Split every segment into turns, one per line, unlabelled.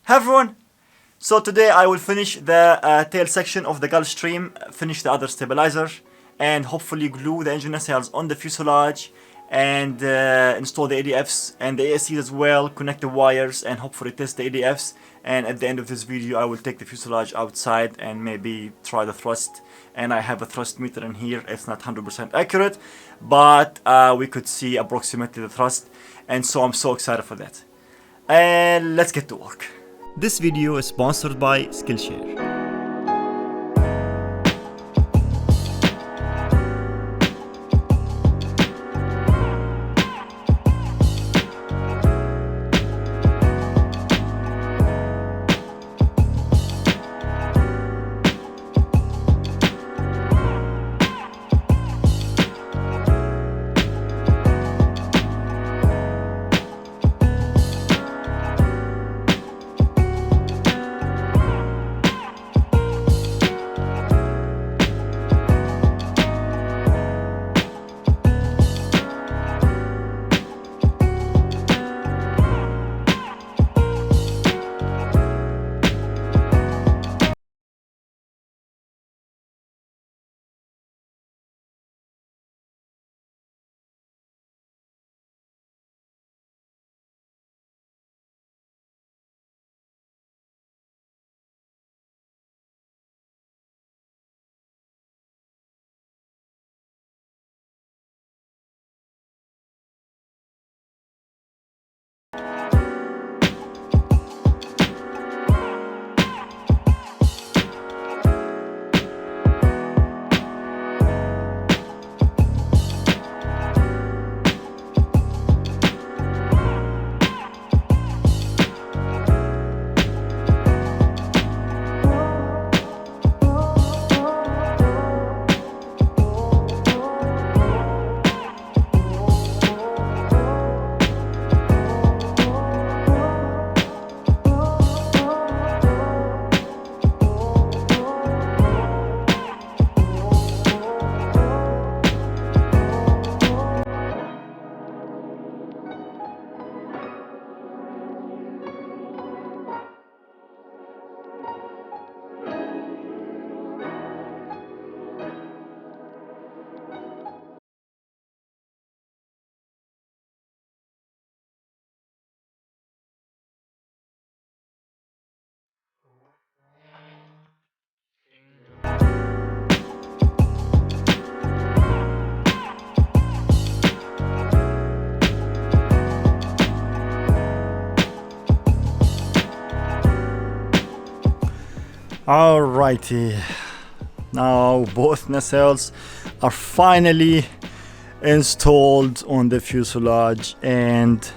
Hi everyone! So today I will finish the tail section of the Gulfstream, finish the other stabilizer, and hopefully glue the engine nacelles on the fuselage and install the ADFs and the ASCs as well, connect the wires and hopefully test the ADFs. And at the end of this video I will take the fuselage outside and maybe try the thrust. And I have a thrust meter in here. It's not 100% accurate, but we could see approximately the thrust, and so I'm so excited for that. And let's get to work. This video is sponsored by Skillshare. Alrighty, now both nacelles are finally installed on the fuselage, and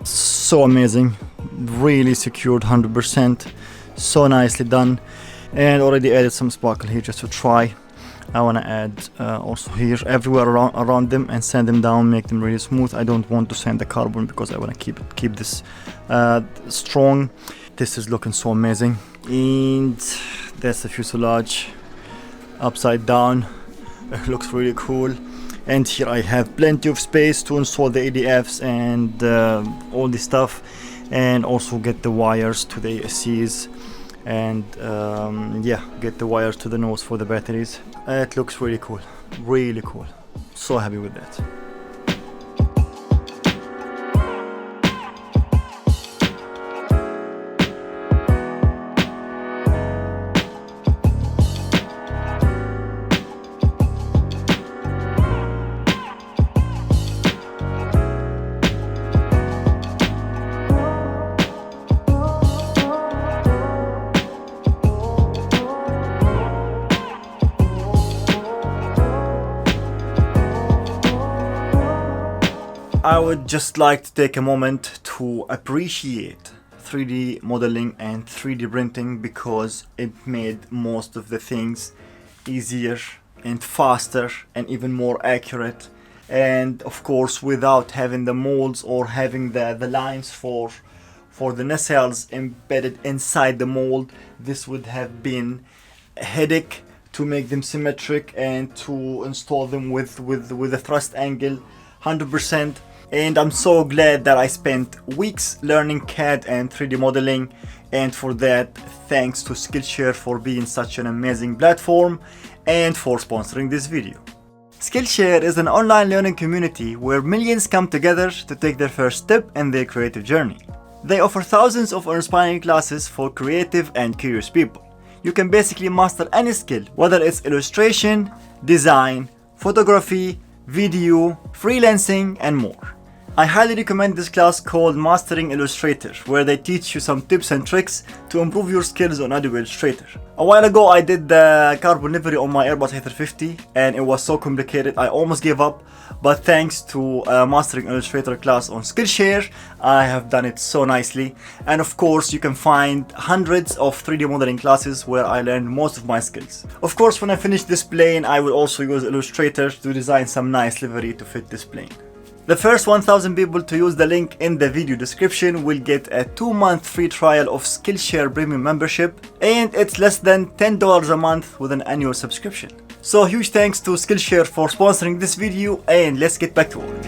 so amazing, really secured 100%, so nicely done. And already added some sparkle here just to try. I want to add also here everywhere around them and sand them down, make them really smooth. I don't want to sand the carbon because I want to keep this strong. This is looking so amazing. And that's the fuselage upside down. It looks really cool. And here I have plenty of space to install the ADFs and all this stuff, and also get the wires to the ASCs, and yeah, get the wires to the nose for the batteries. It looks really cool, really cool. So happy with that. I would just like to take a moment to appreciate 3D modeling and 3D printing, because it made most of the things easier and faster and even more accurate. And of course, without having the molds or having the lines for the nacelles embedded inside the mold, this would have been a headache to make them symmetric and to install them with the thrust angle 100%. and I'm so glad that I spent weeks learning CAD and 3D modeling, and for that, thanks to Skillshare for being such an amazing platform and for sponsoring this video. Skillshare is an online learning community where millions come together to take their first step in their creative journey. They offer thousands of inspiring classes for creative and curious people. You can basically master any skill, whether it's illustration, design, photography, video, freelancing, and more. I highly recommend this class called Mastering Illustrator, where they teach you some tips and tricks to improve your skills on Adobe Illustrator. A while ago I did the carbon livery on my Airbus A350 and it was so complicated I almost gave up, but thanks to Mastering Illustrator class on Skillshare, I have done it so nicely. And of course you can find hundreds of 3D modeling classes where I learned most of my skills. Of course when I finish this plane I will also use Illustrator to design some nice livery to fit this plane. The first 1,000 people to use the link in the video description will get a 2-month free trial of Skillshare Premium membership, and it's less than $10 a month with an annual subscription. So huge thanks to Skillshare for sponsoring this video, and let's get back to work.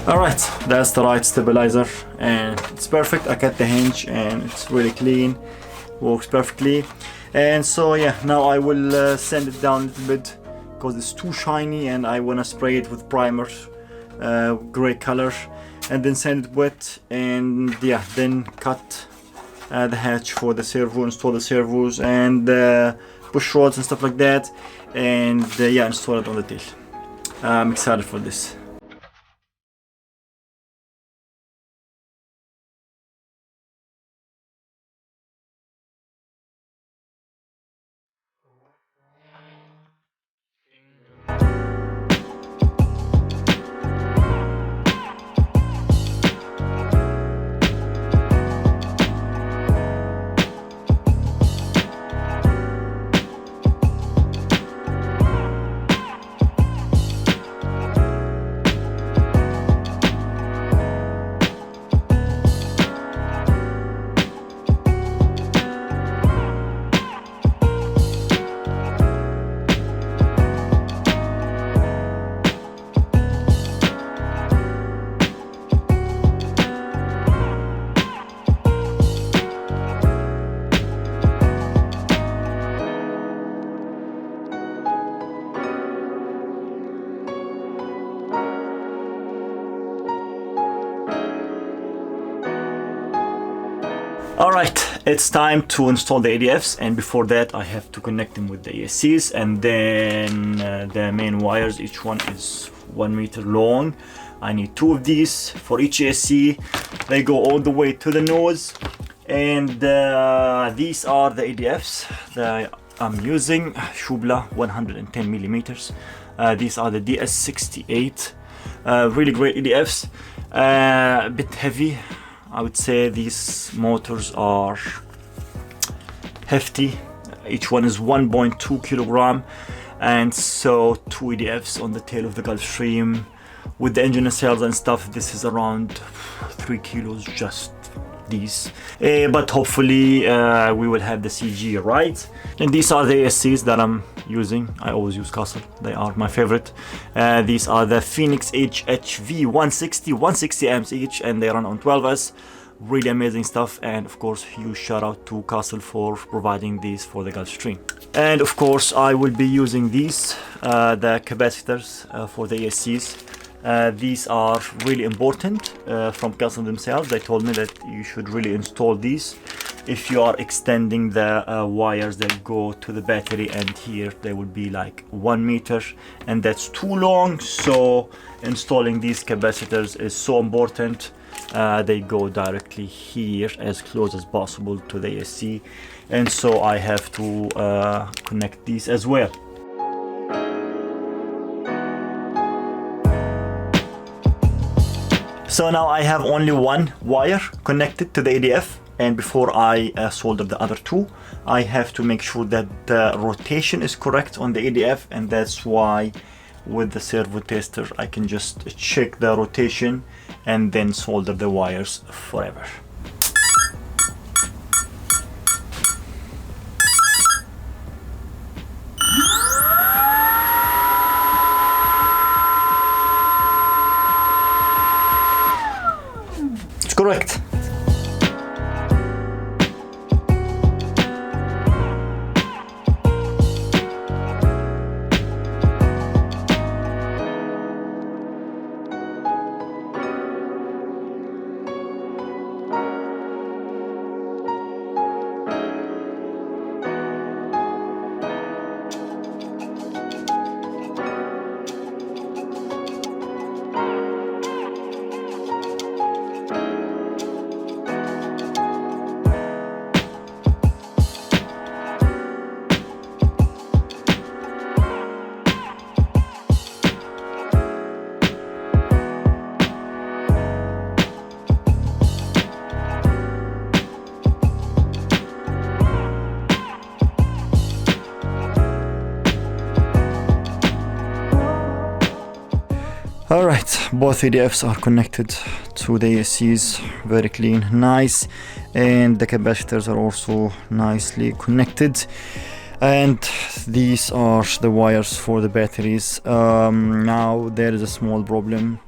Alright, that's the right stabilizer and it's perfect. I cut the hinge and it's really clean, works perfectly. And so yeah, now I will sand it down a little bit because it's too shiny and I want to spray it with primer, gray color, and then sand it wet, and yeah, then cut the hatch for the servo, install the servos and push rods and stuff like that, and yeah, install it on the tail. I'm excited for this. Alright, it's time to install the ADFs, and before that I have to connect them with the ESCs, and then the main wires. Each one is 1 meter long. I need 2 of these for each ESC. They go all the way to the nose, and these are the ADFs that I'm using. Shubla 110 millimeters. These are the DS68. Really great ADFs. A bit heavy. I would say these motors are hefty. Each one is 1.2 kilogram, and so 2 EDFs on the tail of the Gulfstream. With the engine nacelles and stuff, this is around 3 kilos, just these. But hopefully we will have the CG, right? And these are the ASCs that I'm using. I always use Castle, they are my favorite. These are the Phoenix HHV 160 amps each, and they run on 12S. Really amazing stuff, and of course huge shout out to Castle for providing these for the Gulfstream. And of course I will be using these, the capacitors for the ASCs. These are really important from Castle themselves. They told me that you should really install these if you are extending the wires that go to the battery, and here they would be like 1 meter, and that's too long. So installing these capacitors is so important. They go directly here as close as possible to the AC, and so I have to connect these as well. So now I have only one wire connected to the ADF, and before I solder the other two, I have to make sure that the rotation is correct on the ADF, and that's why with the servo tester I can just check the rotation and then solder the wires forever. It's correct. Alright, both ADFs are connected to the ACs, very clean, nice, and the capacitors are also nicely connected. And these are the wires for the batteries. Now there is a small problem.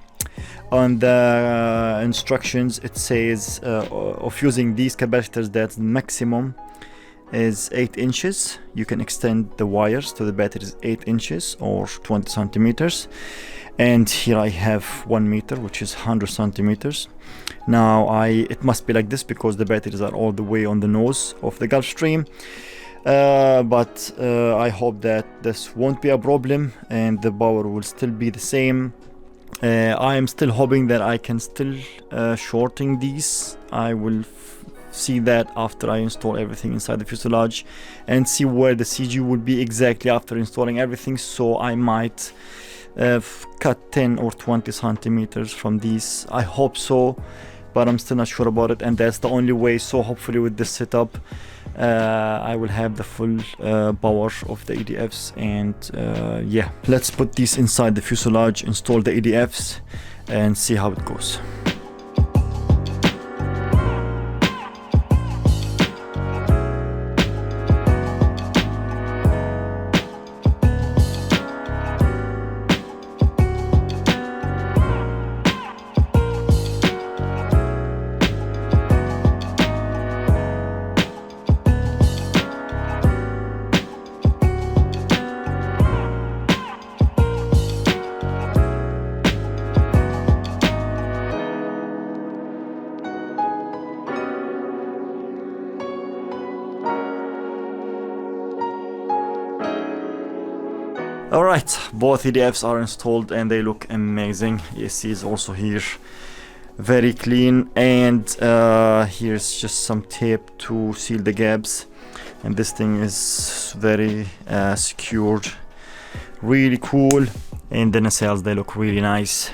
On the instructions it says of using these capacitors that maximum is 8 inches. You can extend the wires to the batteries 8 inches or 20 centimeters. And here I have 1 meter, which is 100 centimeters. Now it must be like this because the batteries are all the way on the nose of the Gulfstream. But I hope that this won't be a problem and the power will still be the same. I am still hoping that I can still shorten these. I will see that after I install everything inside the fuselage and see where the CG will be exactly after installing everything. So I might cut 10 or 20 centimeters from these. I hope so, but I'm still not sure about it, and that's the only way. So hopefully with this setup I will have the full power of the EDFs, and yeah, let's put these inside the fuselage, install the EDFs and see how it goes. Alright, both EDFs are installed and they look amazing. AC is also here, very clean, and here's just some tape to seal the gaps, and this thing is very secured, really cool, and the nacelles, they look really nice.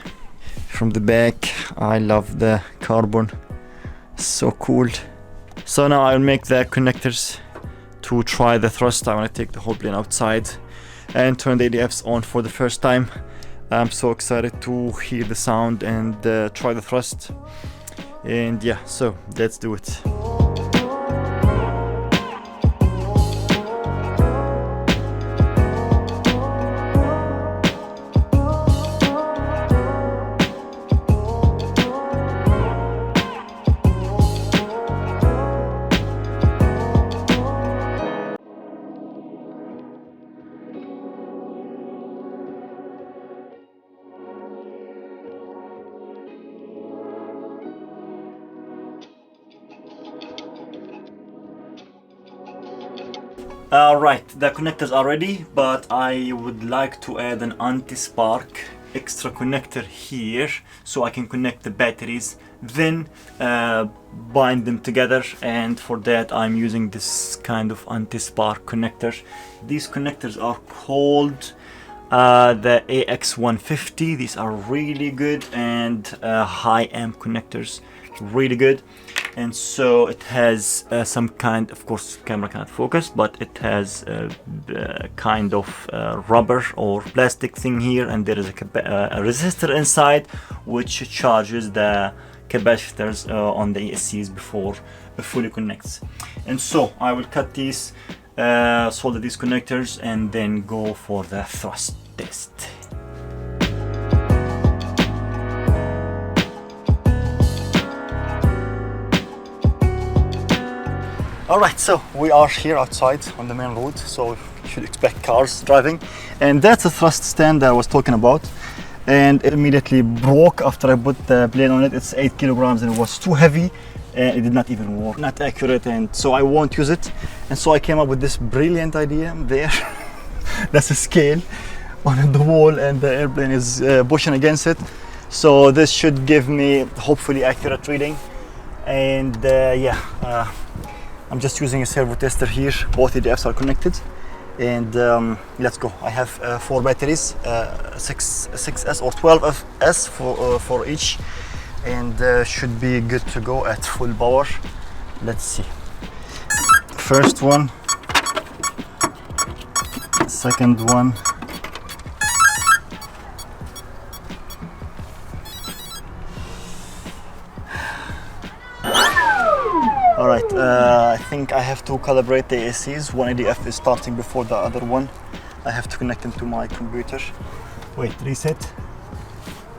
From the back, I love the carbon, so cool. So now I'll make the connectors to try the thrust. I want to take the whole plane outside and turn the ADFs on for the first time. I'm so excited to hear the sound and try the thrust. And yeah, so let's do it. Right, the connectors are ready, but I would like to add an anti-spark extra connector here so I can connect the batteries, then bind them together, and for that I'm using this kind of anti-spark connector. These connectors are called the AX150. These are really good and high amp connectors, really good. And so it has some kind, of course camera cannot focus, but it has a kind of rubber or plastic thing here, and there is a resistor inside which charges the capacitors on the ESCs before it fully connects. And so I will cut these, solder these connectors, and then go for the thrust test. Alright, so we are here outside on the main road, so you should expect cars driving. And that's a thrust stand that I was talking about. And it immediately broke after I put the plane on it. It's 8 kilograms and it was too heavy and it did not even work, not accurate, and so I won't use it. And so I came up with this brilliant idea there. That's a scale on the wall and the airplane is pushing against it. So this should give me hopefully accurate reading. And I'm just using a servo tester here. Both ADFs are connected, and let's go. I have 4 batteries, 6S or 12S for each, and should be good to go at full power. Let's see. First one, second one. Alright, I think I have to calibrate the ACs. One ADF is starting before the other one. I have to connect them to my computer. Wait, reset.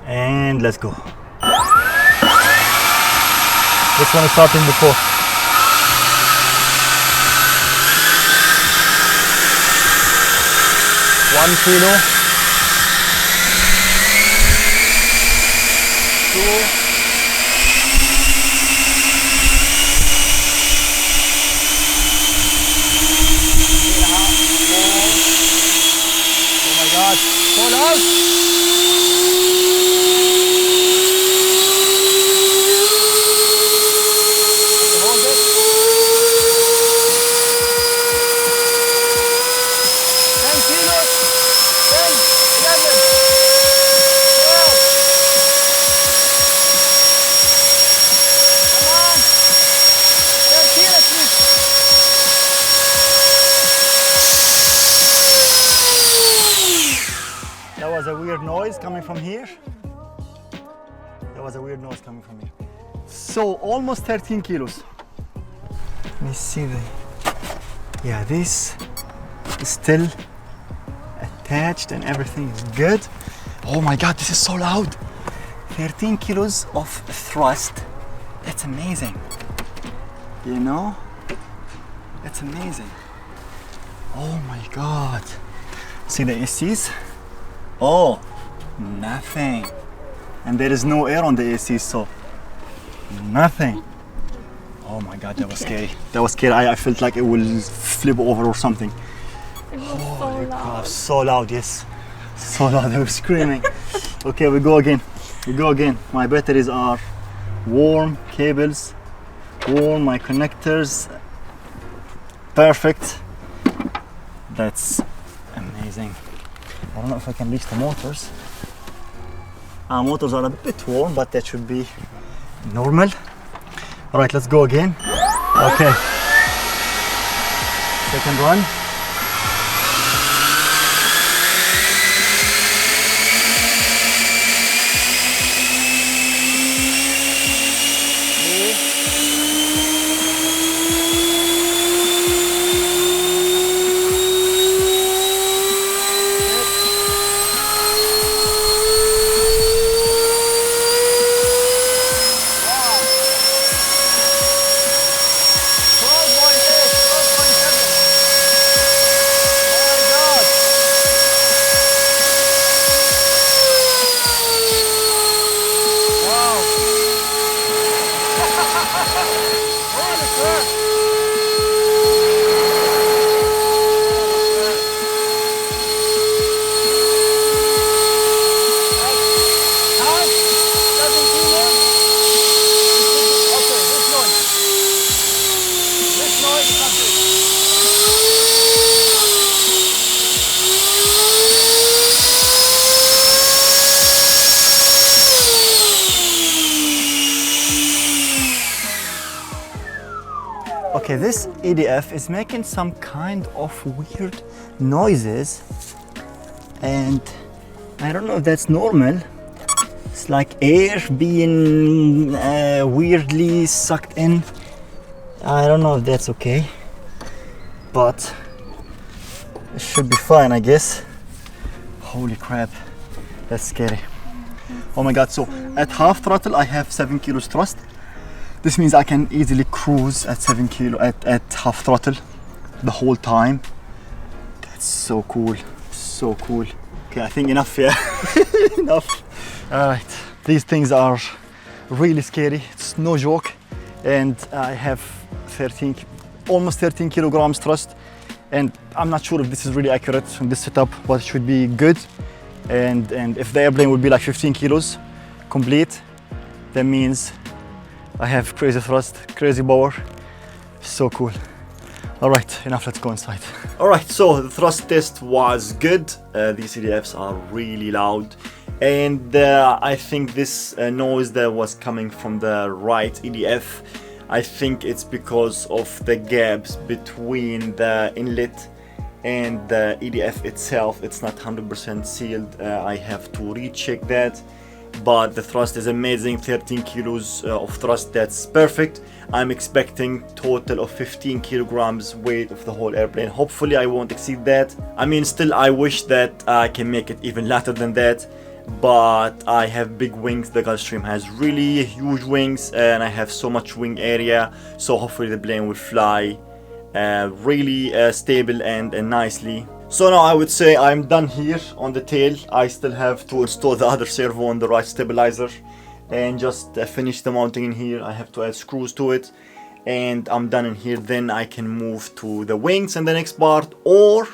And let's go. This one is starting before. One kilo. 2. So loud. Hold it. 10 kilos. 10, 11, 12. Come on. 13 at least. That was a weird noise coming from here. So almost 13 kilos. Let me see yeah, this is still attached and everything is good. Oh my God, this is so loud. 13 kilos of thrust. That's amazing. You know? That's amazing. Oh my God. See the ACs? Oh, nothing. And there is no air on the AC, so nothing. Oh my God, that was scary. That was scary. I felt like it will flip over or something.
It was so loud.
So loud, yes. So loud, they were screaming. Okay, we go again. My batteries are warm, cables warm, my connectors perfect. That's amazing. I don't know if I can reach the motors. Motors are a bit warm, but that should be normal. All right, let's go again. Okay. Second run. Okay, this EDF is making some kind of weird noises, and I don't know if that's normal. It's like air being weirdly sucked in. I don't know if that's okay, but it should be fine, I guess. Holy crap, that's scary. Oh my god, so at half throttle I have 7 kilos thrust. This means I can easily cruise at 7 kilo at half throttle the whole time. That's so cool, so cool. Okay, I think enough, yeah. Enough. Alright, these things are really scary, it's no joke. And I have almost 13 kilograms thrust, and I'm not sure if this is really accurate in this setup, but it should be good. And if the airplane would be like 15 kilos complete, that means I have crazy thrust, crazy power. So cool. All right, enough, let's go inside. All right, so the thrust test was good. These EDFs are really loud. And I think this noise that was coming from the right EDF, I think it's because of the gaps between the inlet and the EDF itself. It's not 100% sealed. I have to recheck that. But the thrust is amazing, 13 kilos of thrust, that's perfect. I'm expecting total of 15 kilograms weight of the whole airplane. Hopefully I won't exceed that. I mean, still I wish that I can make it even lighter than that, but I have big wings. The Gulfstream has really huge wings and I have so much wing area, so hopefully the plane will fly really stable and nicely. So now I would say I'm done here on the tail. I still have to install the other servo on the right stabilizer and just finish the mounting in here. I have to add screws to it and I'm done in here. Then I can move to the wings and the next part, or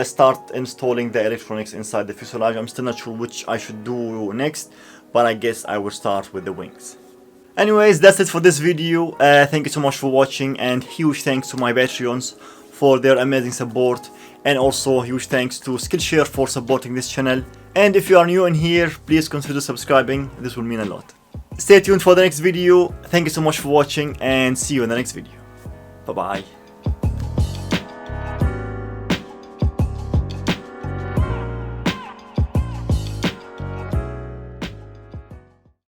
start installing the electronics inside the fuselage. I'm still not sure which I should do next, but I guess I will start with the wings. Anyways, that's it for this video. Thank you so much for watching, and huge thanks to my Patreons for their amazing support, and also huge thanks to Skillshare for supporting this channel. And if you are new in here, please consider subscribing, this will mean a lot. Stay tuned for the next video. Thank you so much for watching and see you in the next video. Bye bye.